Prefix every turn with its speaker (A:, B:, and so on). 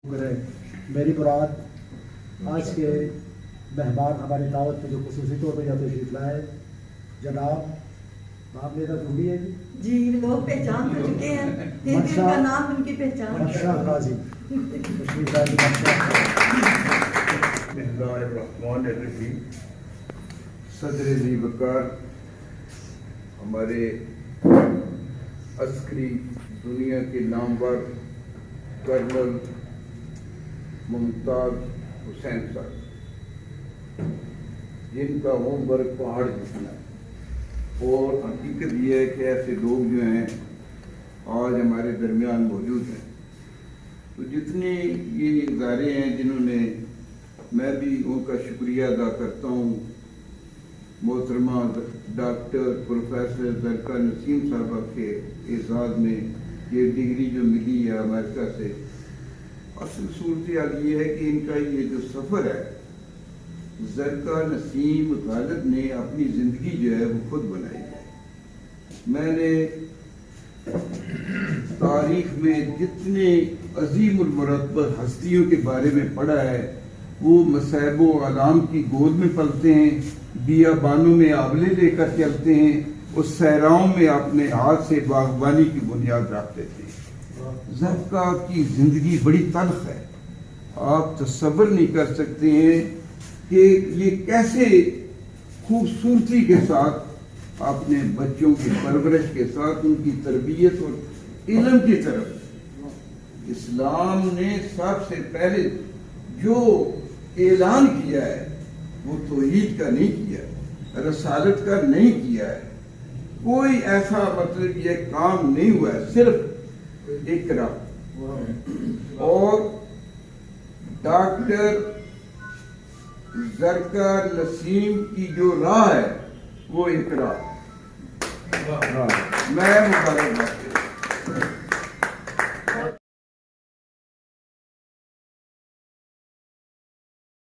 A: میری مراد آج کے مہمان ہماری دعوت میں جو خصوصی طور پر یہاں تشریف لائے جناب نام لینا ضروری ہے
B: جی لوگ پہچان تو چکے ہیں پھر بھی ان کا نام ان کی پہچان
A: منشا قاضی تشریف لائے
C: بسم اللہ الرحمن الرحیم صدر ذی وقار ہمارے عسکری دنیا کے نامور کرنل ممتاز حسین صاحب جن کا ہوم ورک پہاڑ جتنا ہے اور حقیقت یہ ہے کہ ایسے لوگ جو ہیں آج ہمارے درمیان موجود ہیں تو جتنے یہ ادارے ہیں جنہوں نے میں بھی ان کا شکریہ ادا کرتا ہوں محترمہ ڈاکٹر پروفیسر زرکا نسیم صاحبہ کے اعزاز میں یہ ڈگری جو ملی ہے امریکہ سے اصل صورتحال یہ ہے کہ ان کا یہ جو سفر ہے زرکا نسیم غالب نے اپنی زندگی جو ہے وہ خود بنائی ہے میں نے تاریخ میں جتنے عظیم المرتبہ ہستیوں کے بارے میں پڑھا ہے وہ مصائب و آلام کی گود میں پلتے ہیں بیابانوں میں آبلے لے کر چلتے ہیں اور صحراؤں میں اپنے ہاتھ سے باغبانی کی بنیاد رکھتے تھے زرکا کی زندگی بڑی تلخ ہے آپ تصور نہیں کر سکتے ہیں کہ یہ کیسے خوبصورتی کے ساتھ اپنے بچوں کی پرورش کے ساتھ ان کی تربیت اور علم کی طرف اسلام نے سب سے پہلے جو اعلان کیا ہے وہ توحید کا نہیں کیا رسالت کا نہیں کیا ہے کوئی ایسا مطلب یہ کام نہیں ہوا ہے صرف اقرا اور ڈاکٹر زرکا نسیم کی جو راہ ہے وہ اقرا میں مبارکباد